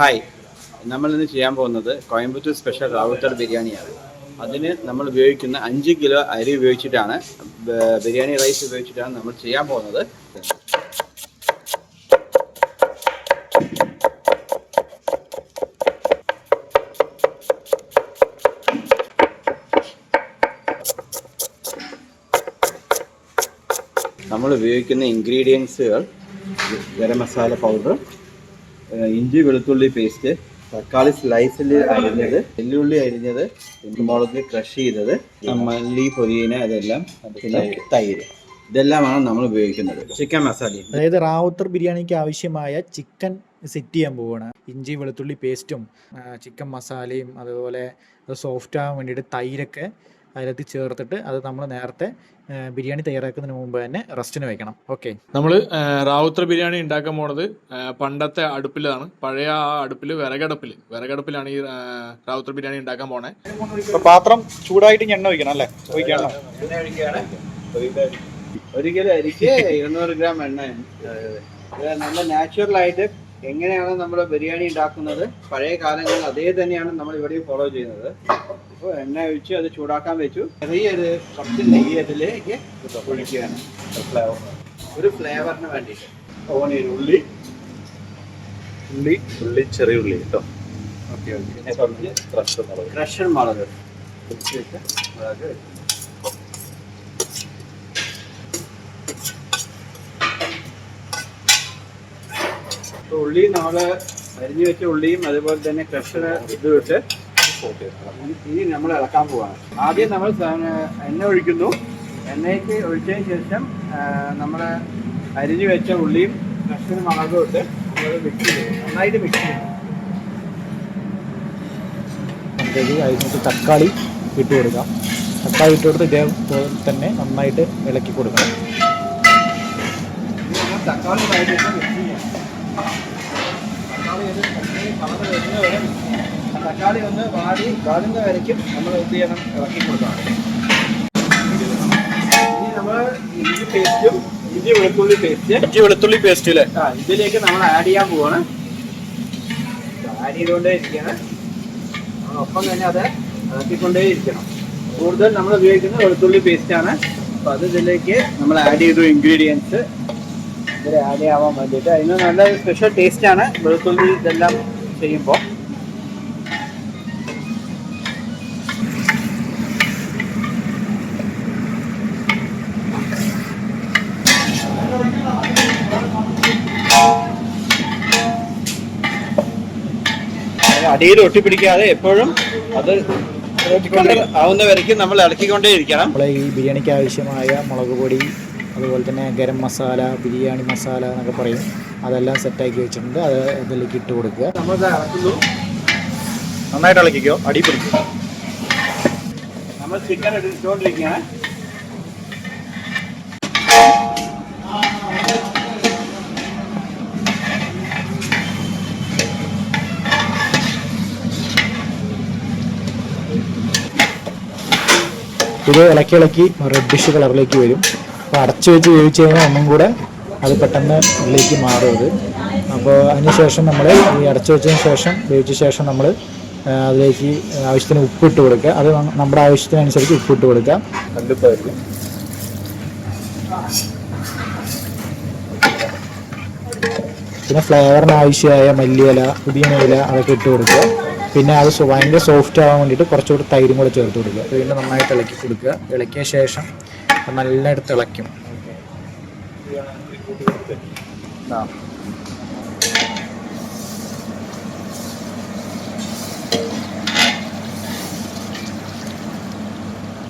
Hi, നമ്മളിന്ന് ചെയ്യാൻ പോകുന്നത് കോയമ്പത്തൂർ സ്പെഷ്യൽ റാവുത്തർ ബിരിയാണിയാണ്. അതിന് നമ്മൾ ഉപയോഗിക്കുന്ന 5 കിലോ അരി ഉപയോഗിച്ചിട്ടാണ്, ബിരിയാണി റൈസ് ഉപയോഗിച്ചിട്ടാണ് നമ്മൾ ചെയ്യാൻ പോകുന്നത്. നമ്മൾ ഉപയോഗിക്കുന്ന ഇൻഗ്രീഡിയൻസുകൾ ഗരം മസാല പൗഡർ, ഇഞ്ചി വെളുത്തുള്ളി പേസ്റ്റ്, തക്കാളി സ്ലൈസിൽ അരിഞ്ഞത്, വെല്ലുള്ളി അരിഞ്ഞത്, മുളക് ക്രഷ് ചെയ്തത്, മല്ലി പൊതിന, അതെല്ലാം, പിന്നെ തൈര്. ഇതെല്ലാമാണ് നമ്മൾ ഉപയോഗിക്കുന്നത്. ചിക്കൻ മസാല, അതായത് റാവുത്തർ ബിരിയാണിക്ക് ആവശ്യമായ ചിക്കൻ സെറ്റ് ചെയ്യാൻ പോവുകയാണ്. ഇഞ്ചി വെളുത്തുള്ളി പേസ്റ്റും ചിക്കൻ മസാലയും അതുപോലെ അത് സോഫ്റ്റ് ആകാൻ വേണ്ടിയിട്ട് തൈരൊക്കെ അതിനകത്ത് ചേർത്തിട്ട് അത് നമ്മൾ നേരത്തെ ബിരിയാണി തയ്യാറാക്കുന്നതിന് മുമ്പ് തന്നെ റെസ്റ്റിന് വെക്കണം. ഓക്കെ, നമ്മൾ റാവുത്തർ ബിരിയാണി ഉണ്ടാക്കാൻ പോണത് പണ്ടത്തെ അടുപ്പിലാണ്. പഴയ ആ അടുപ്പിൽ വിറകടുപ്പിലാണ് ഈ റാവുത്തർ ബിരിയാണി ഉണ്ടാക്കാൻ പോണേ. പാത്രം ചൂടായിട്ട് എണ്ണ ഒഴിക്കണം അല്ലേ? ഒഴിക്കണം. ഒരു കിലോ അരിക്ക് 200 ഗ്രാം എണ്ണ. നല്ല നാച്ചുറൽ ആയിട്ട് എങ്ങനെയാണ് നമ്മൾ ബിരിയാണി ഉണ്ടാക്കുന്നത്, പഴയ കാലങ്ങളിൽ അതേ തന്നെയാണ് നമ്മൾ ഇവിടെയും ഫോളോ ചെയ്യുന്നത്. ഇപ്പോൾ എണ്ണ ഒഴിച്ച് അത് ചൂടാക്കാൻ വെച്ചു. ചെറിയൊരു കുറച്ച് നെയ്യ് അതിലേക്ക് ഒഴിക്കുകയാണ്, ഒരു ഫ്ലേവറിന് വേണ്ടിയിട്ട്. ഓണിയൻ, ഉള്ളി ചെറിയ ഉള്ളി കേട്ടോ. ക്രഷർ മുളക്, ഉള്ളി നമ്മൾ അരിഞ്ഞു വെച്ച ഉള്ളിയും അതുപോലെ തന്നെ ക്രഷർ ഇത് വിട്ട് ഇനി നമ്മൾ ഇളക്കാൻ പോവാണ്. ആദ്യം നമ്മൾ എണ്ണ ഒഴിക്കുന്നു. എണ്ണയ്ക്ക് ഒഴിച്ചതിന് ശേഷം നമ്മൾ അരിഞ്ഞു വെച്ച ഉള്ളിയും ക്രഷർ മുളകും ഇട്ട് മിക്സ് ചെയ്യും, നന്നായിട്ട് മിക്സ് ചെയ്യും. അതിനകത്ത് തക്കാളി ഇട്ട് കൊടുക്കാം. തക്കാളി ഇട്ട് കൊടുത്ത് ഇതേപോലെ തന്നെ നന്നായിട്ട് ഇളക്കി കൊടുക്കണം. തക്കാളി മിക്സ് ചെയ്യാം. തക്കാളി ഒന്ന് വാടുന്ന വരയ്ക്കും നമ്മൾ എന്ത് ചെയ്യണം, ഇറക്കി കൊടുക്കണം. ഇനി നമ്മൾ ഇഞ്ചി വെളുത്തുള്ളി പേസ്റ്റ് അല്ലേ, ഇതിലേക്ക് നമ്മൾ ആഡ് ചെയ്യാൻ പോവാണ്. ആഡ് ചെയ്തുകൊണ്ടേ ഇരിക്കണം, ഒപ്പം തന്നെ അത് ഇറക്കിക്കൊണ്ടേ ഇരിക്കണം. കൂടുതൽ നമ്മൾ ഉപയോഗിക്കുന്നത് വെളുത്തുള്ളി പേസ്റ്റാണ്. അപ്പം അത് ഇതിലേക്ക് നമ്മൾ ആഡ് ചെയ്തു. ഇൻഗ്രീഡിയൻസ് ഇതിൽ ആഡ് ചെയ്യാൻ വേണ്ടിയിട്ട് അതിന് നല്ല സ്പെഷ്യൽ ടേസ്റ്റാണ് വെളുത്തുള്ളി ഇതെല്ലാം ചെയ്യുമ്പോൾ. അടിയിൽ ഒട്ടിപ്പിടിക്കാതെ എപ്പോഴും അത് ആവുന്ന വരയ്ക്കും നമ്മൾ ഇളക്കിക്കൊണ്ടേ ഇരിക്കണം. നമ്മൾ ഈ ബിരിയാണിക്ക് ആവശ്യമായ മുളക് പൊടി, അതുപോലെ തന്നെ ഗരം മസാല, ബിരിയാണി മസാല എന്നൊക്കെ പറയും, അതെല്ലാം സെറ്റാക്കി വെച്ചിട്ടുണ്ട്. അത് ഇതിലേക്ക് ഇട്ട് കൊടുക്കുക. നമ്മളിത് ഇളക്കുന്നു, നന്നായിട്ട് ഇളക്കിക്കോ, അടി പിടിക്കും. നമ്മൾ ചിക്കൻ ഇട്ടുകൊണ്ടിരിക്കുകയാണ്. ഇത് ഇളക്കി റെഡിഷ് കളറിലേക്ക് വരും. അപ്പോൾ അടച്ചു വെച്ച് വേവിച്ച് കഴിഞ്ഞാൽ ഒന്നും കൂടെ അത് പെട്ടെന്ന് ഉള്ളിലേക്ക് മാറും അത്. അപ്പോൾ അതിനുശേഷം നമ്മൾ ഈ അടച്ചു വെച്ചതിന് ശേഷം വേവിച്ച ശേഷം നമ്മൾ അതിലേക്ക് ആവശ്യത്തിന് ഉപ്പിട്ട് കൊടുക്കുക. അത് നമ്മുടെ ആവശ്യത്തിനനുസരിച്ച് ഉപ്പിട്ട് കൊടുക്കുക. പിന്നെ ഫ്ലേവറിന് ആവശ്യമായ മല്ലിയില, പുതിന ഇല അതൊക്കെ ഇട്ട് കൊടുക്കുക. പിന്നെ അത് ഭയങ്കര സോഫ്റ്റ് ആവാൻ വേണ്ടിയിട്ട് കുറച്ചുകൂടി തൈരും കൂടെ ചേർത്ത് കൊടുക്കുക. വീണ്ടും നന്നായിട്ട് ഇളക്കി കൊടുക്കുക. ഇളക്കിയ ശേഷം നല്ലയിടത്ത് ഇളക്കും.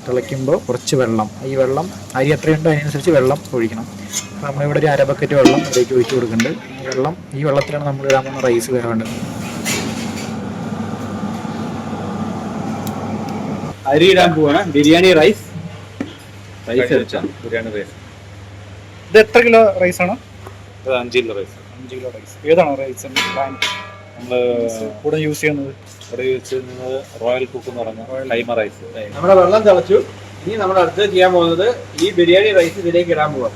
തിളയ്ക്കുമ്പോൾ കുറച്ച് വെള്ളം, ഈ വെള്ളം അരി എത്രയുണ്ടോ അതിനനുസരിച്ച് വെള്ളം ഒഴിക്കണം. അപ്പോൾ നമ്മളിവിടെ ഒരു 1/2 ബക്കറ്റ് വെള്ളം ഇതിലേക്ക് ഒഴിച്ച് കൊടുക്കുന്നുണ്ട്. ഈ വെള്ളത്തിലാണ് നമ്മൾ ഇടാൻ പോകുന്ന റൈസ് വേവേണ്ടത്. അരി ഇടാൻ പോവാണ്. ബിരിയാണി റൈസ്. ഇത് എത്ര കിലോ റൈസാണ്? 5 കിലോ റൈസ്. 5 kilo rice. ഏതാണോ റൈസ് നമ്മൾ കൂടെ യൂസ് ചെയ്യുന്നത്? ഇവിടെ യൂസ് ചെയ്യുന്നത് റോയൽ കുക്ക് എന്ന് പറഞ്ഞ ടൈമർ റൈസ്. നമ്മുടെ വെള്ളം തിളച്ചു. ഇനി നമ്മൾ അടുത്ത് ചെയ്യാൻ പോകുന്നത് ഈ ബിരിയാണി റൈസ് ഇതിലേക്ക് ഇടാൻ പോവാം.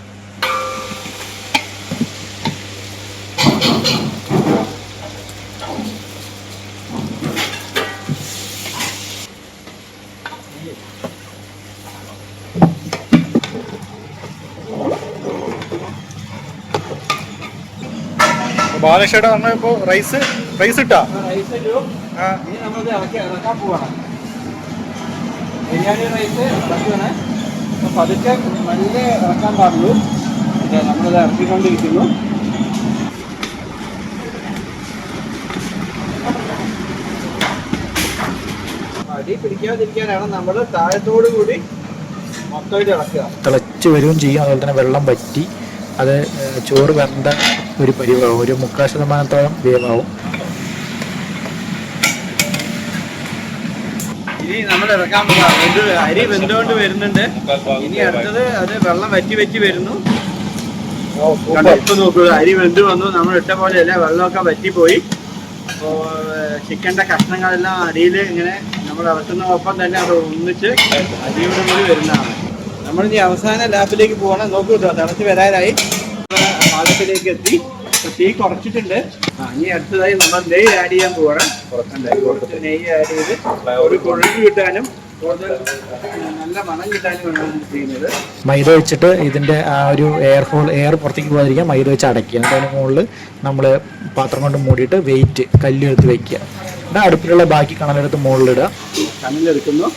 ബാലകൃഷ്ണേട്ടാ പറഞ്ഞ ഇപ്പോൾ റൈസ് ഇട്ടാ റൈസ് ഇട്ടു. ഇനി നമ്മളിത് ഇറക്കാൻ പോവാണ്. ബിരിയാണി റൈസ് ഇറക്കുകയാണ്. അപ്പം പതുക്കെ നല്ല ഇറക്കാൻ പാടുള്ളൂ. നമ്മളിത് ഇറക്കിക്കൊണ്ടിരിക്കുന്നു. അടി പിടിക്കാതിരിക്കാനാണ് നമ്മൾ താഴത്തോടു കൂടി മൊത്തമായിട്ട് ഇറക്കുക. തിളച്ച് വരികയും ചെയ്യും. അതുപോലെ തന്നെ വെള്ളം വറ്റി അത് ചോറ് വെന്ത ഒരു പരിവാവും. ഒരു 3/4% വേവാവും. ഇനി നമ്മൾ ഇറക്കാൻ പോകാം. ഇത് അരി വെന്തുകൊണ്ട് വരുന്നുണ്ട്. ഇനി അടുത്തത് അത് വെള്ളം വറ്റി വരുന്നു. ഇപ്പൊ നോക്കൂ, അരി വെന്ത് വന്നു. നമ്മൾ ഇട്ട പോലെയല്ല, വെള്ളമൊക്കെ വറ്റിപ്പോയി. അപ്പോൾ ചിക്കൻ്റെ കഷ്ണങ്ങളെല്ലാം അരിയിൽ ഇങ്ങനെ നമ്മൾ ഇറക്കുന്നതൊപ്പം തന്നെ അത് ഒന്നിച്ച് അരിയോട് കൂടി വരുന്നതാണ്. നമ്മളിനി അവസാന ലാപ്പിലേക്ക് പോകണം. നോക്കൂ, തിളച്ച് വരാനായി പാകത്തിലേക്ക് എത്തി. തീ കുറച്ചിട്ടുണ്ട്. ഇനി അടുത്തതായി നമ്മൾ നെയ്യ് ആഡ് ചെയ്യാൻ പോവാണ്. കുറച്ച് നെയ്യ് ആഡ് ചെയ്ത് ഒരു കൊഴുപ്പ് കിട്ടാനും കൂടുതൽ നല്ല മണം കിട്ടാനുമാണ് ചെയ്യുന്നത്. മൈദ വെച്ചിട്ട് ഇതിൻ്റെ ആ ഒരു എയർ പുറത്തേക്ക് പോകാതിരിക്കാൻ മൈദ വെച്ച് അടയ്ക്കുക. എന്നിട്ട് അതിന് മുകളിൽ നമ്മൾ പാത്രം കൊണ്ട് മൂടിയിട്ട് വെയിറ്റ് കല്ലെടുത്ത് വെക്കുക. എന്നിട്ട് അടുപ്പിലുള്ള ബാക്കി കണലെടുത്ത് മുകളിലിടുക. കനലെടുക്കുന്നു.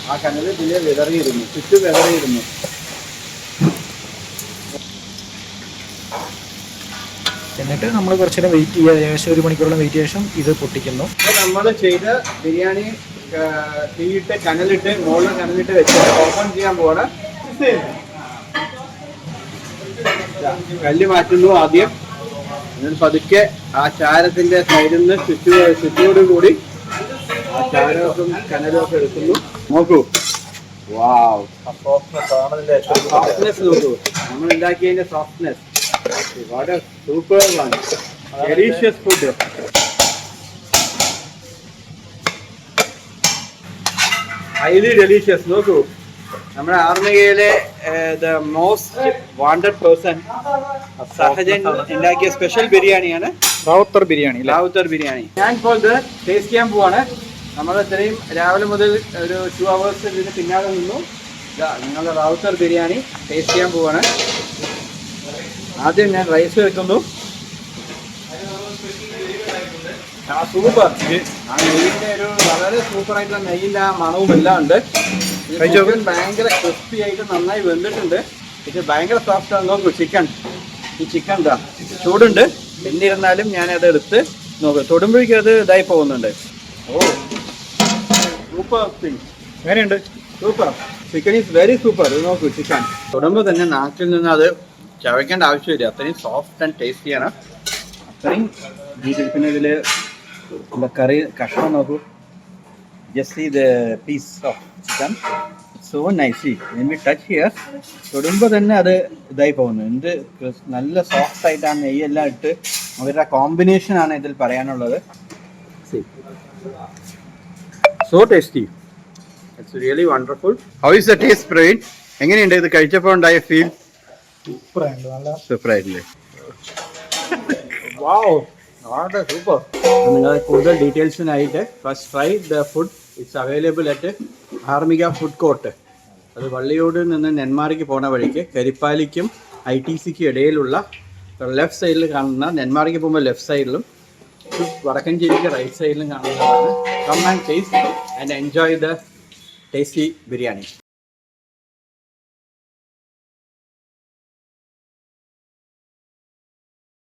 ആ കനൽ ഇതിൽ വിതറിയിരുന്നു, ചുറ്റും വിതറിയിരുന്നു. എന്നിട്ട് നമ്മൾ കുറച്ച് നേരം വെയിറ്റ് ചെയ്യുക. ഏകദേശം 1 മണിക്കൂറോളം വെയിറ്റ് ശേഷം ഇത് പൊട്ടിക്കുന്നു. നമ്മൾ ചെയ്ത ബിരിയാണി തീയിട്ട് കനലിട്ട് മുകളിൽ കനലിട്ട് വെച്ച് ഓപ്പൺ ചെയ്യാൻ പോവാണ്. കല്ല് മാറ്റുന്നു ആദ്യം. എന്നിട്ട് പതുക്കെ ആ ചാരത്തിന്റെ സൈഡിൽ നിന്ന് ചുറ്റോട് കൂടി ആ ചാരവും കനലും ഒക്കെ എടുക്കുന്നു. നോക്കൂ, വാവ്, സോഫ്റ്റ്നെസ് നോക്കൂ. നമ്മൾ ഉണ്ടാക്കിയതിന്റെ softness. What a super one, delicious food. Highly delicious. നോക്കൂ, നമ്മുടെ ആർമികയിലെ the most wanted person Sahajan ഉണ്ടാക്കിയ സ്പെഷ്യൽ ബിരിയാണിയാണ് റാവുത്തർ ബിരിയാണി. ഞാൻ ഇപ്പോൾ ഇത് ടേസ്റ്റ് ചെയ്യാൻ പോവാണ്. നമ്മൾ ഇത്രയും രാവിലെ മുതൽ ഒരു 2 hours ഇതിന് പിന്നാലെ നിന്നു. നിങ്ങളുടെ റാവുത്തർ ബിരിയാണി ടേസ്റ്റ് ചെയ്യാൻ പോവാണ്. ആദ്യം ഞാൻ റൈസ് വെക്കുന്നു. സൂപ്പർ. ആ നെയ്യിന്റെ ഒരു വളരെ സൂപ്പർ ആയിട്ടുള്ള നെയ്യിന്റെ ആ മണവും എല്ലാം ഉണ്ട്. ഭയങ്കര ക്രിസ്പി ആയിട്ട് നന്നായി വെന്തിട്ടുണ്ട്. ഇത് ഭയങ്കര സോഫ്റ്റ് ആണ്. നോക്കൂ ചിക്കൻ, ഈ ചിക്കൻ എന്താ ചൂടുണ്ട്. എന്നിരുന്നാലും ഞാനത് എടുത്ത് നോക്കൂ, തൊടുമ്പോഴേക്കും അത് ഇതായി പോകുന്നുണ്ട്. ഓ സൂപ്പർ തിങ്. എങ്ങനെയുണ്ട്? Super. Chicken is very super. ഇത് നോക്കൂ, ചിക്കൻ തൊടുമ്പോൾ തന്നെ നാക്കിൽ നിന്ന് അത് ചവയ്ക്കേണ്ട ആവശ്യമില്ല. അത്രയും സോഫ്റ്റ് ആൻഡ് ടേസ്റ്റിയാണ്. അത്രയും പിന്നെ ഇതിൽ കറി കഷ്ണം നോക്കൂ. Just see the piece of chicken, so nicely. When we touch here, തൊടുമ്പോൾ തന്നെ അത് ഇതായി പോകുന്നു. എന്ത് നല്ല സോഫ്റ്റ് ആയിട്ടാണ് നെയ്യെല്ലാം ഇട്ട്. അവരുടെ കോമ്പിനേഷനാണ് ഇതിൽ പറയാനുള്ളത്. So tasty. It's really wonderful. How is the taste Praveen? എങ്ങനെയുണ്ട് ഇത് കഴിച്ചപ്പോൾ ഉണ്ടായ ഫീൽ? സൂപ്പറായിട്ടില്ലേ? വാവ്, വളരെ സൂപ്പർ. നിങ്ങൾ കൂടുതൽ ഡീറ്റെയിൽസിനായിട്ട് first try the food. It's available at Armika food court. അത് വള്ളിയോട് നിന്ന് നെന്മാറയ്ക്ക് പോണ വഴിക്ക് കരിപ്പാലിക്കും ITCക്കും ഇടയിലുള്ള ലെഫ്റ്റ് സൈഡിൽ കാണുന്ന, നെന്മാറയ്ക്ക് പോകുമ്പോൾ ലെഫ്റ്റ് സൈഡിലും വടക്കഞ്ചേരിക്ക് റൈറ്റ് സൈഡിലും കാണുന്നതാണ്. Come and taste and enjoy the tasty biryani.